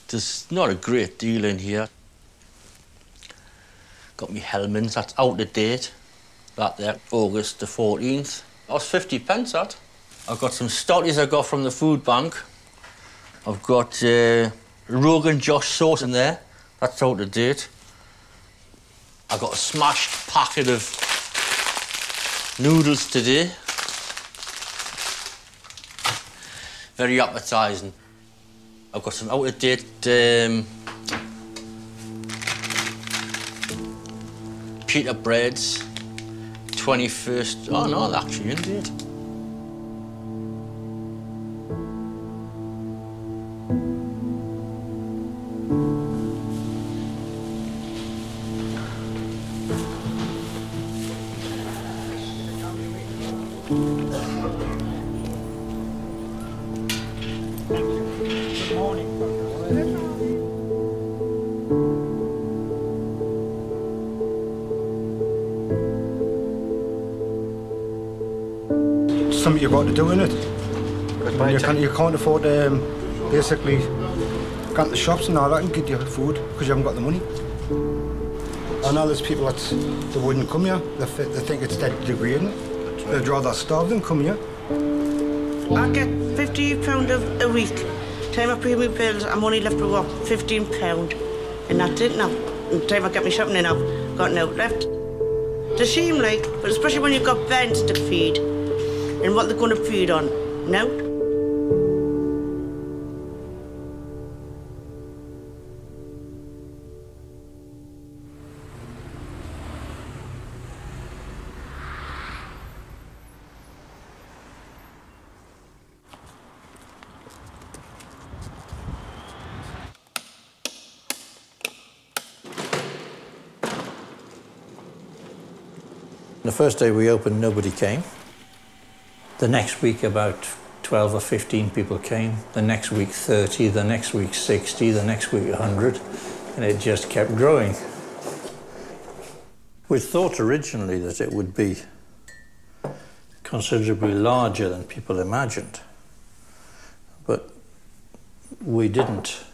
There's not a great deal in here. Got me Hellman's, that's out of date. That there, August the 14th. That was 50p, that. I've got some stotties I got from the food bank. I've got Rogan Josh sauce in there. That's out of date. I got a smashed packet of noodles today. Very appetising. I've got some out-of-date pita breads. 21st. Oh no, they're actually in date. Something you've got to do in it. You can't afford basically go to the shops and all that and get your food because you haven't got the money. I know there's people that they wouldn't come here. They think it's dead degrading. They'd rather starve than come here. I get £50 a week. Time I pay my bills, I'm only left with what, £15, and that's it now. And the time I get my shopping in, I've got no left. It's a shame, like, but especially when you've got bairns to feed. And what they're going to feed on. No? The first day we opened, nobody came. The next week, about 12 or 15 people came. The next week, 30. The next week, 60. The next week, 100. And it just kept growing. We thought originally that it would be considerably larger than people imagined. But we didn't,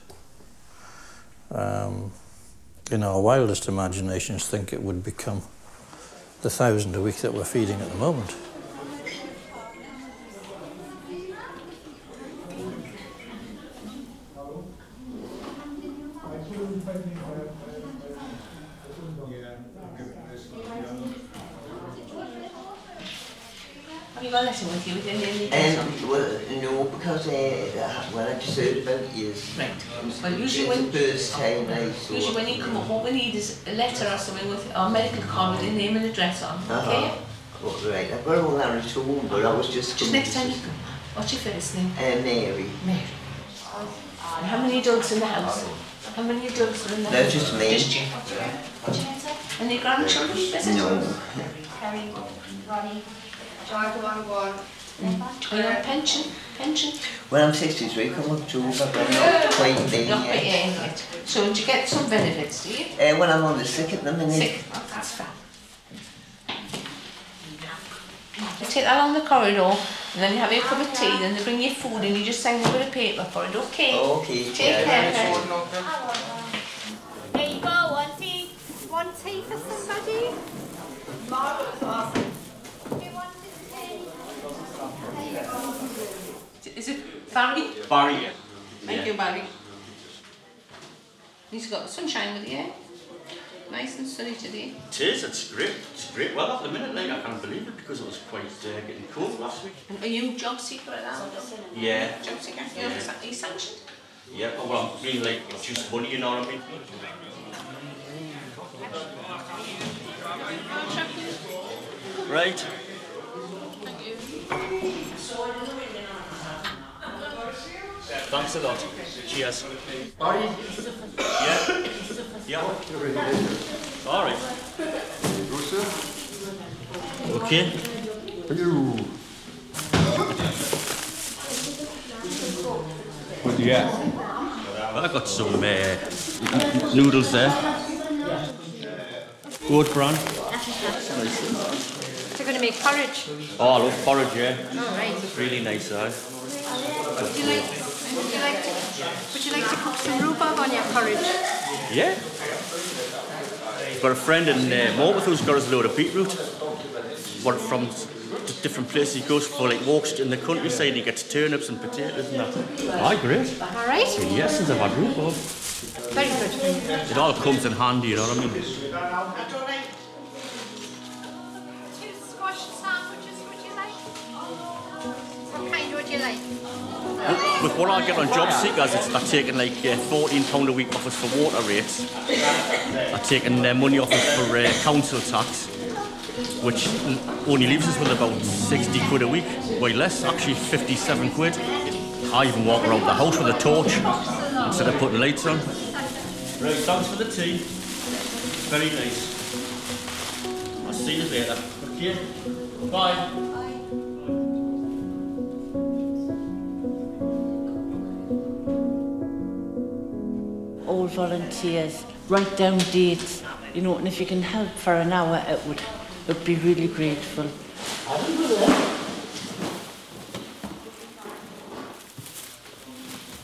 in our wildest imaginations, think it would become the 1,000 a week that we're feeding at the moment. Have you got a lesson with you within the day? Well, no, because well, I just heard about it years. Right. Well, usually when first time usually when you come up, what we need is a letter or something with our medical card with your name and address on. Okay? Oh, right. I've got all that at home, but I was just next time you come. What's your first name? Mary. Mary. And how many adults in the house? How many adults are in the house? No, just me. Just you. Any grandchildren? No. Harry, Ronnie, George, one. Are you on pension? Pension? Well, I'm 63, come October, but I'm not quite there Not quite yet. yet. So do you get some benefits, do you? Well, I'm on the sick at the minute. Sick? Oh, that's fine. You take that on the corridor, and then you have your cup of tea, then they bring you food, and you just sign a bit of paper for it, okay? Okay. Take care. There you go, one tea. One tea for somebody. Margaret's awesome. Is it Barry? Barry, yeah. Thank you, Barry. He's got the sunshine with you, eh? Nice and sunny today. It is, it's great. It's great weather at the minute, like, I can't believe it because it was quite getting cold last week. And are you job seeker at that? Yeah. Job seeker? Yeah. Are you sanctioned? Yeah, but well, I'm really like just money, you know what I mean? Right. Thanks a lot. Cheers. Barry? Yeah. Yeah. All right. Okay. Hello. What do you get? I got some noodles there. Good bran. So you're going to make porridge? Oh, I love porridge, yeah. Oh, right. Really nice, Would you like to cook some rhubarb on your porridge? Yeah. Got a friend in Morpeth who's got us a load of beetroot. But from different places he goes for, like walks in the countryside, he gets turnips and potatoes and that. Aye, great. All right. Yes, since I've had rhubarb. Very good. It all comes in handy, you know what I mean? 2 squash sandwiches would you like? What kind would you like? With what I get on job seekers, they're taking like £14 a week off us for water rates. They're taking money off us for council tax, which only leaves us with about 60 quid a week. Way less, actually 57 quid. I even walk around the house with a torch instead of putting lights on. Right, thanks for the tea. Very nice. I'll see you later. Okay. Bye. All volunteers, write down dates, you know, and if you can help for an hour, it would be really grateful.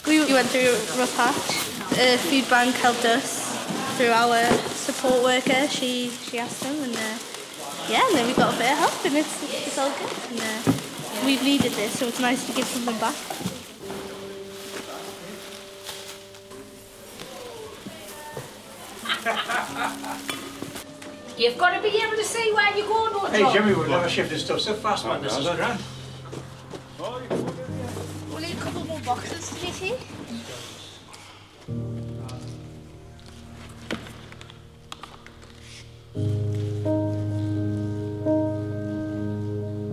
We went through a rough patch. The food bank helped us through our support worker. She asked them, and yeah, and then we got a bit of help, and it's all good. And we've needed this, so it's nice to give something back. You've got to be able to see where you're going, don't you? Hey, Jimmy, we've never shifted stuff so fast, man. This is grand. We'll need a couple more boxes, did you see?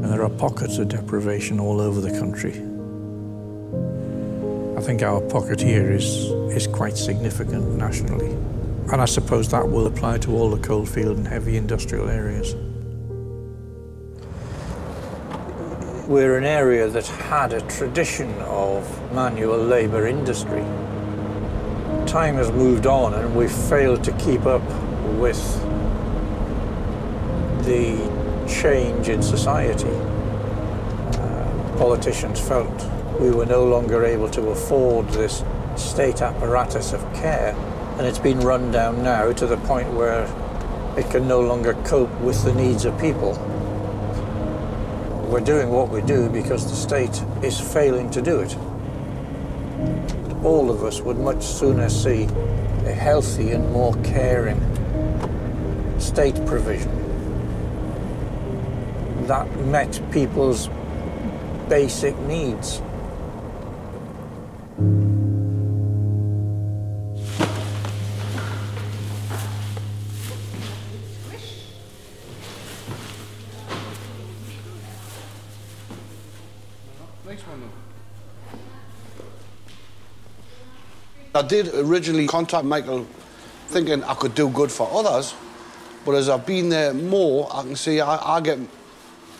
There are pockets of deprivation all over the country. I think our pocket here is quite significant nationally. And I suppose that will apply to all the coalfield and heavy industrial areas. We're an area that had a tradition of manual labour industry. Time has moved on and we've failed to keep up with the change in society. Politicians felt we were no longer able to afford this state apparatus of care, and it's been run down now to the point where it can no longer cope with the needs of people. We're doing what we do because the state is failing to do it. All of us would much sooner see a healthy and more caring state provision that met people's basic needs. I did originally contact Michael thinking I could do good for others, but as I've been there more, I can see I get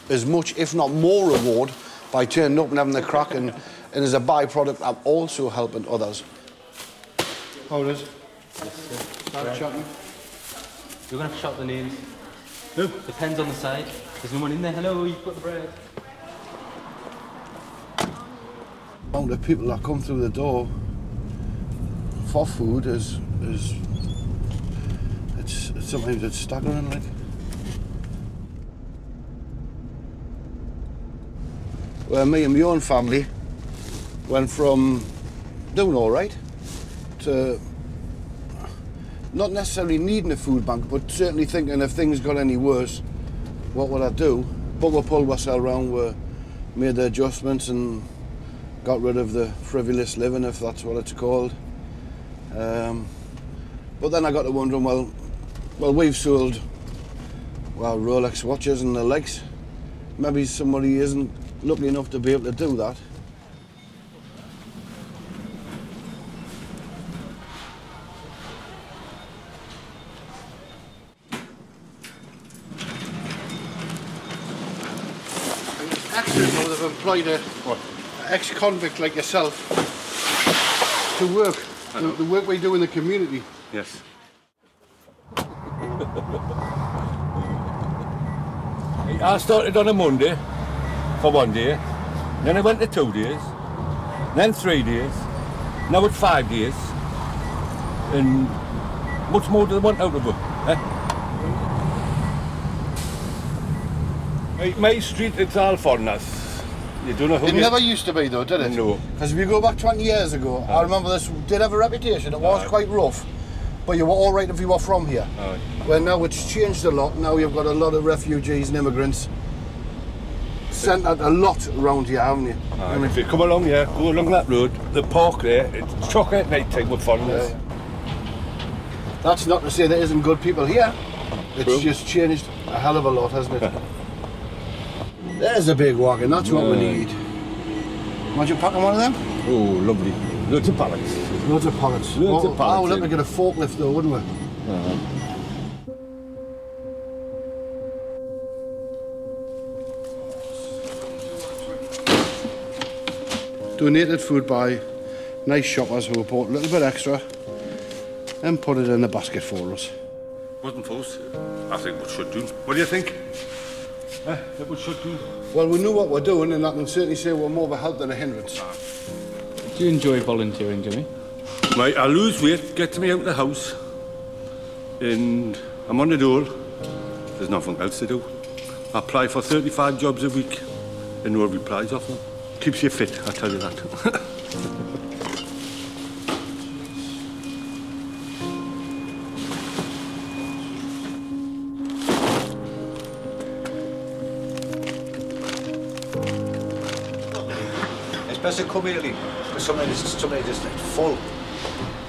as much, if not more, reward by turning up and having the crack, and as a byproduct, I'm also helping others. How it is? Start chatting. You're going to have to shout the names. No. Depends on the side. There's no one in there. Hello, you've got the bread. The amount of people that come through the door for food is sometimes it's staggering, like. Well, me and my own family went from doing all right to not necessarily needing a food bank, but certainly thinking if things got any worse, what would I do? But we pulled ourselves around, we made the adjustments and got rid of the frivolous living, if that's what it's called. But then I got to wondering, well, we've sold, well, Rolex watches and the likes. Maybe somebody isn't lucky enough to be able to do that. Actually, now they've employed an ex-convict like yourself to work The work we do in the community. Yes. I started on a Monday for 1 day, then I went to 2 days, then 3 days, now it's 5 days, and much more do they want out of it? My street, it's all foreigners. You don't know who It never used to be though, did it? No. Because if you go back 20 years ago, I remember this did have a reputation. It was quite rough, but you were all right if you were from here. Well, now it's changed a lot. Now you've got a lot of refugees and immigrants sent out a lot around here, haven't you? I mean, if you come along here, go along that road, the park there, it's chocolate at night time with foreigners. That's not to say there isn't good people here. It's just changed a hell of a lot, hasn't it? There's a big wagon, that's what we need. Would you pack on one of them? Oh, lovely. Loads of pallets. Loads of pallets. Loads of pallets. Oh, we'd have to get a forklift though, wouldn't we? Donated food by nice shoppers who bought a little bit extra and put it in the basket for us. Wasn't forced. I think we should do. What do you think? That we should do. Well, we know what we're doing, and I can certainly say we're more of a help than a hindrance. Do you enjoy volunteering, Jimmy? Right, I lose weight, gets me out of the house, and I'm on the dole. There's nothing else to do. I apply for 35 jobs a week, and no replies off them. Keeps you fit, I tell you that. Best to come early, because somebody just full.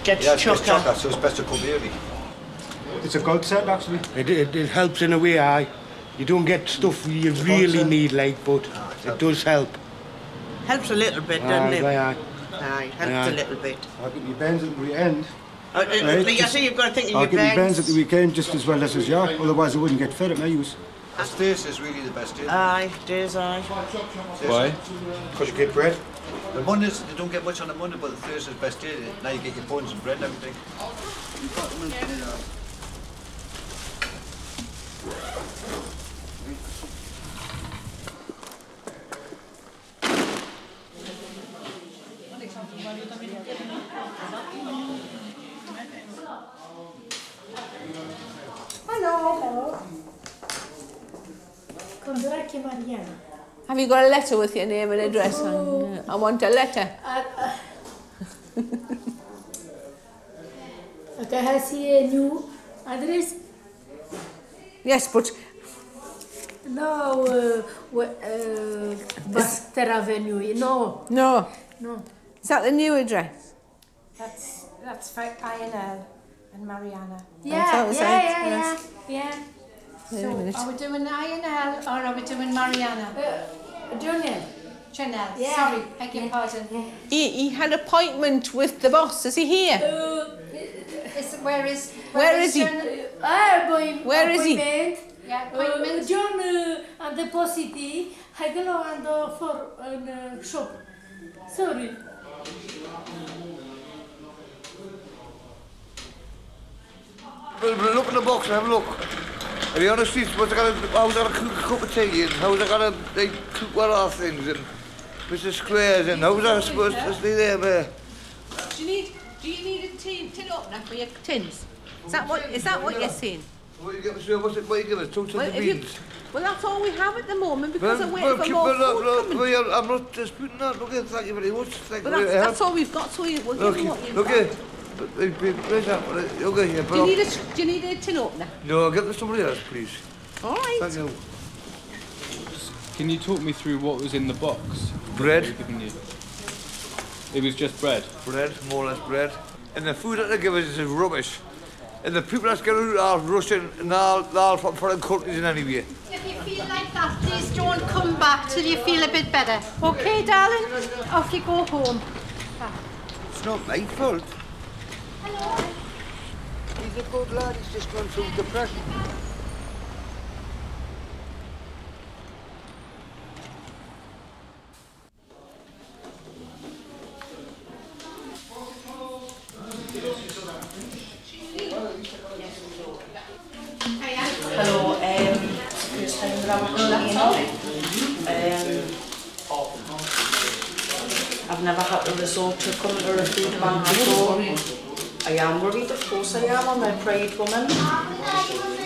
Gets chocker, so it's best to come early. It's a godsend, actually. It helps in a way, aye. You don't get stuff you really need, like, but it does help. Helps a little bit, doesn't it? Aye. Aye, helps a little bit. I'll get your bends at the weekend. Like I say, you've got to think of your I'll get your bends bends. at the weekend just as well as you, otherwise I wouldn't get fed at my use. Thursday is really the best day. Aye, days aye. Why? Because you get bread. The Mondays, they don't get much on the Monday, but the Thursday's the best day. Now you get your buns and bread and everything. Hello. Condraki Mariana. Have you got a letter with your name and address on? I want a letter. Okay, has he a new address? Yes, but No, Buster Avenue. No. No. No. Is that the new address? That's for INL and Mariana. Yeah. So, are we doing INL or are we doing Mariana? Janelle. Yeah. Sorry, beg your pardon. He had an appointment with the boss. Is he here? Where is he? Where is he? Yeah, appointment. John and the positive. I go and for shop. Sorry. Look in the box and have a look. Are you on the streets? How's I going to cook a cup of tea and how's I going to cook what are things and Mr. Squares and how's I supposed to stay there, mate? Do you need a tin opener for your tins? Is that what you're saying? What you give us? 2 tons of beans? Well, that's all we have at the moment because I'm waiting for more food coming. I'm not disputing that. Look at, thank you very much. But that's all we've got, so we'll give you what you've got. Do you need a tin opener? No, get this somebody else, please. All right. Thank you. Can you talk me through what was in the box? Bread. It was just bread? Bread, more or less bread. And the food that they give us is rubbish. And the people that's getting it are Russian and they're all from foreign countries in any way. If you feel like that, please don't come back till you feel a bit better. Okay, darling? Off you go home. It's not my fault. Hello. He's a good lad, he's just gone through depression. I've never had to resort to coming to a food bank before. I am worried, of course I am. I'm a proud woman.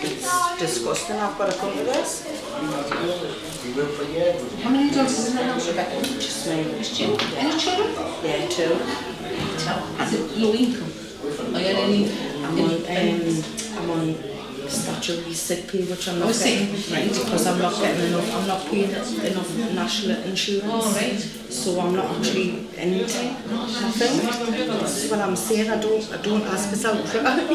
It's disgusting I've got to come to this. How many dogs is in the house, Rebecca? Just me. Just you? Any children? Yeah, 2. Is it low income? Are you any? I'm on statutory sick pay, which I'm not sick, getting, right. because I'm not getting enough. I'm not paying enough national insurance. Oh, right. So I'm not actually anything. Nothing. This is what I'm saying. I don't ask us out for No.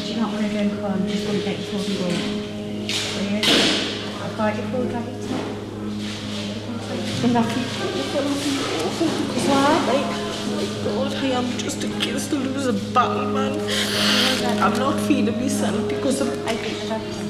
Do you not want to drink one? Just one take before we go. I've got your food right. God, I am just against to lose a battle, man. I'm not feeling myself because of... I think that's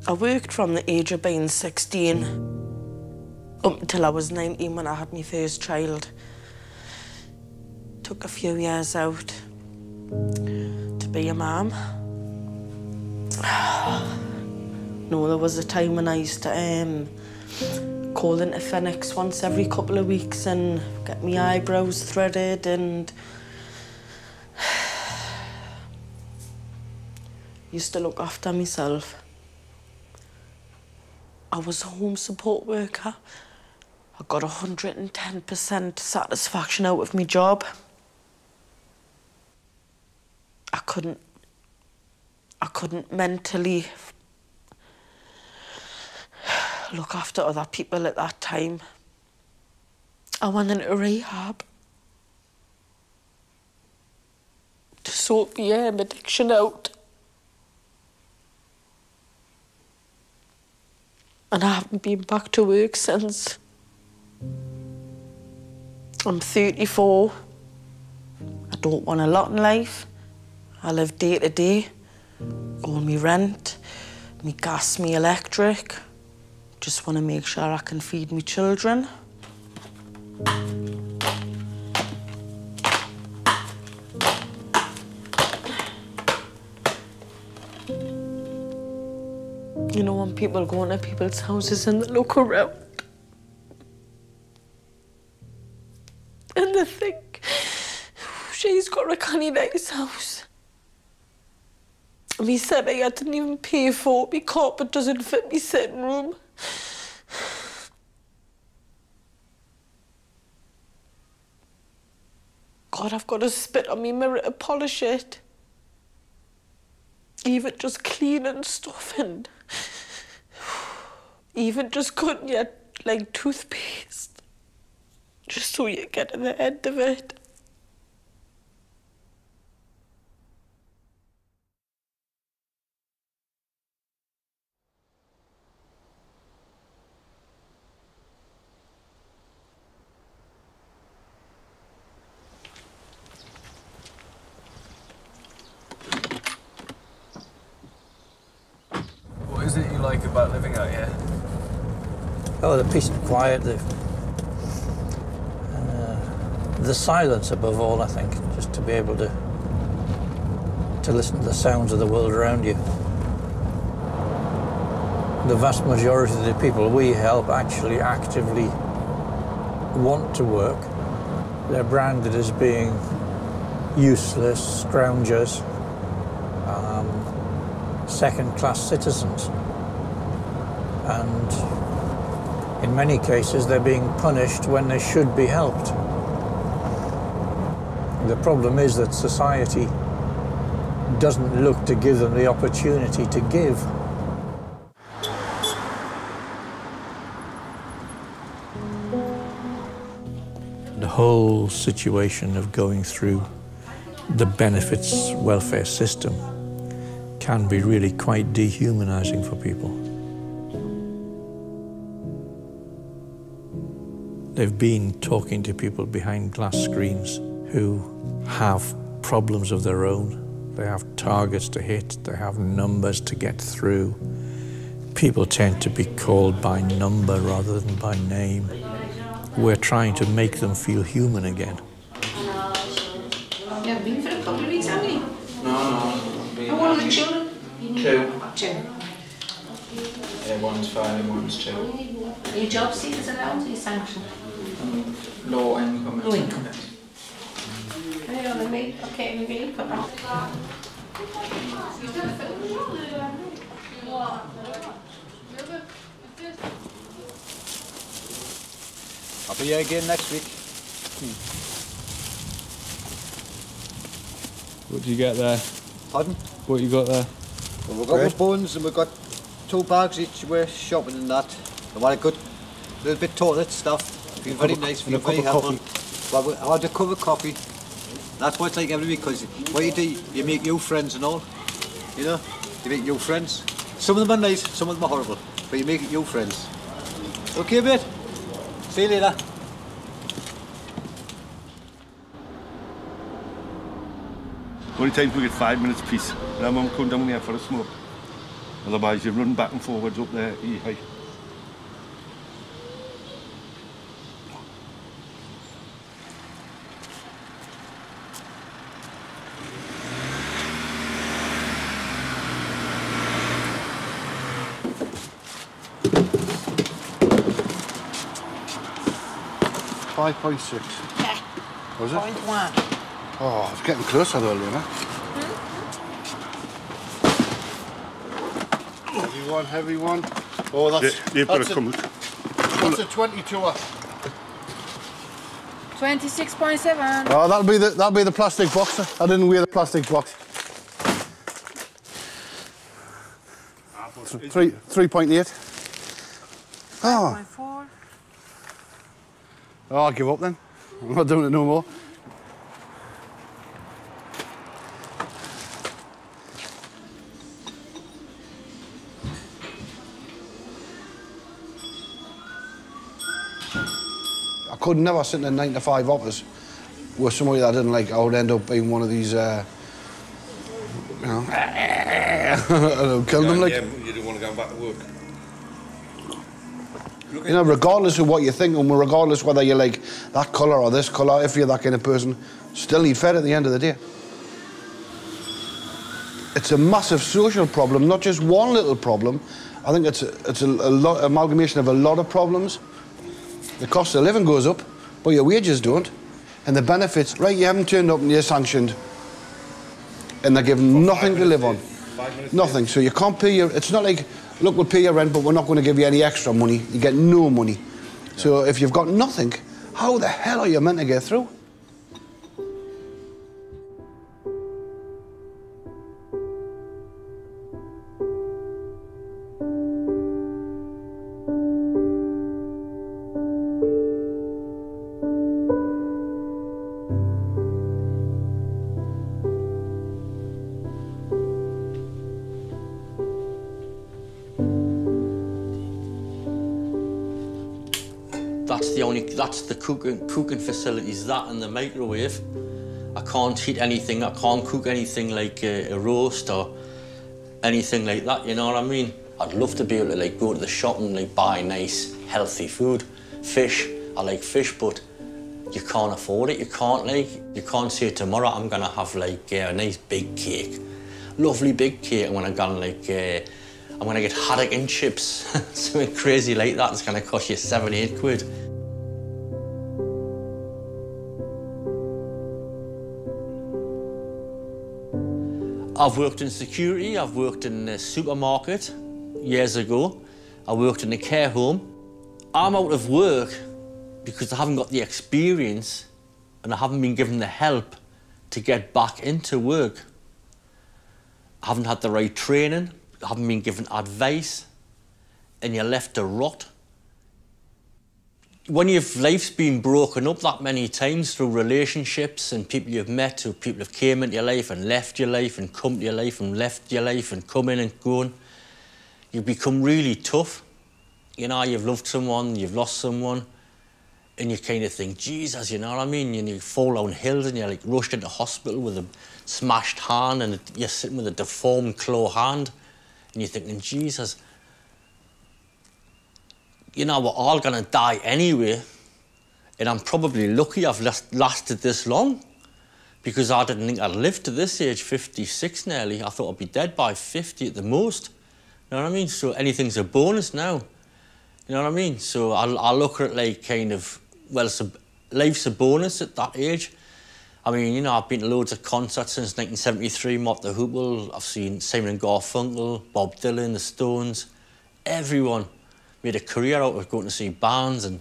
I worked from the age of being 16 up until I was 19 when I had my first child. Took a few years out to be a mum. No, there was a time when I used to call into Phoenix once every couple of weeks and get my eyebrows threaded and used to look after myself. I was a home support worker. I got 110% satisfaction out of my job. I couldn't mentally look after other people at that time. I went into rehab to sort my addiction out. And I haven't been back to work since. I'm 34. I don't want a lot in life. I live day to day. All my rent, my gas, my electric. Just want to make sure I can feed my children. You know, when people go into people's houses and they look around and they think, she's got a canny nice house. Me said I didn't even pay for it. My carpet doesn't fit me sitting room. God, I've got to spit on me mirror to polish it. Even just cleaning stuff and even just cutting your, like, toothpaste. Just so you get to the end of it. What is it you like about living out here? Oh, the peace and quiet, the silence above all, I think, just to be able to listen to the sounds of the world around you. The vast majority of the people we help actually actively want to work. They're branded as being useless, scroungers, second-class citizens. And in many cases, they're being punished when they should be helped. The problem is that society doesn't look to give them the opportunity to give. The whole situation of going through the benefits welfare system can be really quite dehumanising for people. They've been talking to people behind glass screens who have problems of their own. They have targets to hit, they have numbers to get through. People tend to be called by number rather than by name. We're trying to make them feel human again. You haven't been for a couple of weeks, have you? No. How old are the children? 2. 2. Yeah, one's 5 and one's 2. Are you job seekers allowed? Are you sanctioned? Low income. Low income. Hang on, okay, maybe put that. I'll be here again next week. What do you get there? Pardon? What you got there? Well, we've got the buns and we've got 2 bags each. We're shopping and that. I want a good little bit toilet stuff. Feel very nice, feel very helpful. Well, I had a cup of coffee. That's what it's like every week, because what you do, you make new friends and all. You know? You make new friends. Some of them are nice, some of them are horrible. But you make new friends. Okay, mate? See you later. Only times we get 5 minutes peace. And our mum come down here for a smoke. Otherwise you run back and forwards up there, high. .6. Yeah. Was it? 0.1. Oh, it's getting closer though, Lena. Heavy one. Oh, that's... They've got to come. That's a 22er. 26.7. Oh, that'll be the plastic box. I didn't wear the plastic box. 3.8. Oh. 5.4. Oh, I'll give up then. I'm not doing it no more. I could never sit in a 9 to 5 office with somebody that I didn't like. I would end up being one of these, you know, kill them like. Yeah, you don't want to go back to work. You know, regardless of what you think, and regardless whether you like that colour or this colour, if you're that kind of person, still need fed at the end of the day. It's a massive social problem, not just one little problem. I think it's a lot, amalgamation of a lot of problems. The cost of living goes up, but your wages don't. And the benefits, right, you haven't turned up and you're sanctioned. And they're given nothing to live on. Nothing. So you can't pay your, it's not like, look, we'll pay your rent, but we're not going to give you any extra money. You get no money. Yeah. So if you've got nothing, how the hell are you meant to get through? That's the cooking facilities, that and the microwave. I can't heat anything, I can't cook anything like a roast or anything like that, you know what I mean? I'd love to be able to like go to the shop and like buy nice, healthy food. Fish, I like fish, but you can't afford it, you can't say tomorrow I'm gonna have like a nice big cake. Lovely big cake, and when I'm gonna like, I'm gonna get haddock and chips, something crazy like that, it's gonna cost you 7, 8 quid. I've worked in security, I've worked in a supermarket years ago. I worked in a care home. I'm out of work because I haven't got the experience and I haven't been given the help to get back into work. I haven't had the right training, I haven't been given advice, and you're left to rot. when life's been broken up that many times through relationships and people you've met, or people have came into your life and left your life and come to your life and left your life and come in and gone, you become really tough. You know, you've loved someone, you've lost someone, and you kind of think, Jesus, you know what I mean? And you fall down hills and you're like rushed into hospital with a smashed hand and you're sitting with a deformed claw hand and you're thinking, Jesus, you know, we're all going to die anyway, and I'm probably lucky I've lasted this long, because I didn't think I'd live to this age, 56 nearly. I thought I'd be dead by 50 at the most. You know what I mean? So anything's a bonus now. You know what I mean? So I look at it like kind of, well, life's a bonus at that age. I mean, you know, I've been to loads of concerts since 1973, Mott the Hoople. I've seen Simon and Garfunkel, Bob Dylan, the Stones, everyone. Made a career out of going to see bands and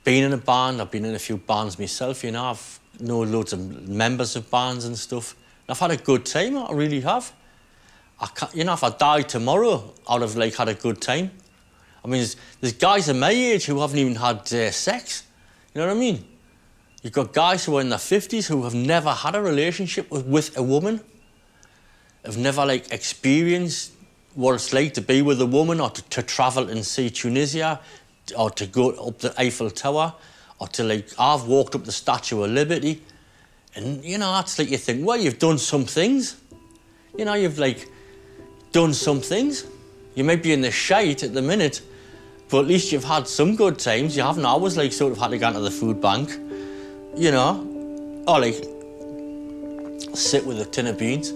being in a band. I've been in a few bands myself, you know. I've known loads of members of bands and stuff. And I've had a good time, I really have. You know, if I died tomorrow, I'd have like had a good time. I mean, there's guys of my age who haven't even had sex. You know what I mean? You've got guys who are in their 50s who have never had a relationship with a woman, have never like experienced what it's like to be with a woman, or to travel and see Tunisia, or to go up the Eiffel Tower, or to like, I've walked up the Statue of Liberty. And, you know, it's like you think, well, you've done some things. You know, you've like done some things. You might be in the shite at the minute, but at least you've had some good times. You haven't always like sort of had to go to the food bank, you know, or like sit with a tin of beans.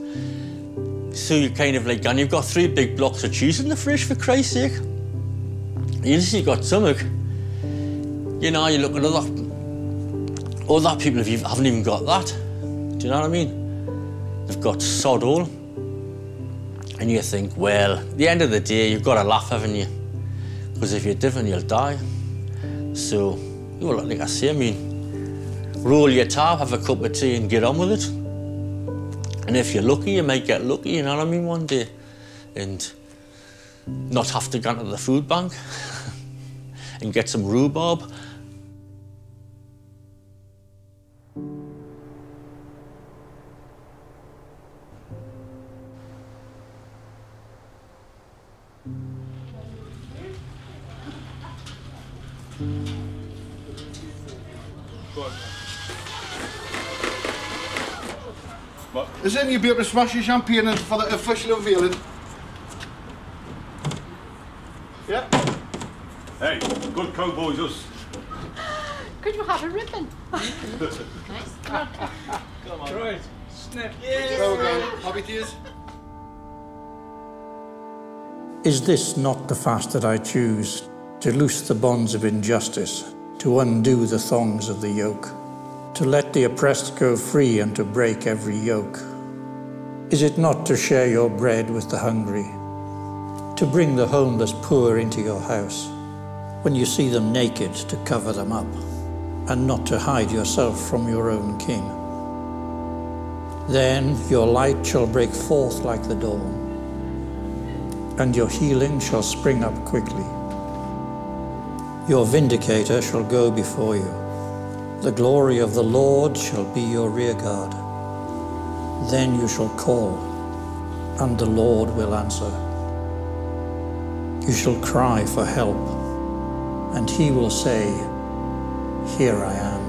So you kind of like, and you've got 3 big blocks of cheese in the fridge, for Christ's sake. You just, you've got stomach. You know, you look at other people who haven't even got that. Do you know what I mean? They've got sod all. And you think, well, at the end of the day, you've got to laugh, haven't you? Because if you're different, you'll die. So, well, like I say, I mean, roll your tab, have a cup of tea and get on with it. And if you're lucky, you might get lucky, you know what I mean, one day. And not have to go to the food bank and get some rhubarb. Is then you'll be able to smash your champagne for the official unveiling? Yeah? Hey, good cowboys us. Could you have a ribbon? Nice. Come on. Right. Snap. Yeah. Well done. Happy tears. Is this not the fast that I choose, to loose the bonds of injustice, to undo the thongs of the yoke, to let the oppressed go free and to break every yoke? Is it not to share your bread with the hungry, to bring the homeless poor into your house, when you see them naked to cover them up, and not to hide yourself from your own king? Then your light shall break forth like the dawn, and your healing shall spring up quickly. Your vindicator shall go before you. The glory of the Lord shall be your rear guard. Then you shall call, and the Lord will answer. You shall cry for help, and he will say, Here I am.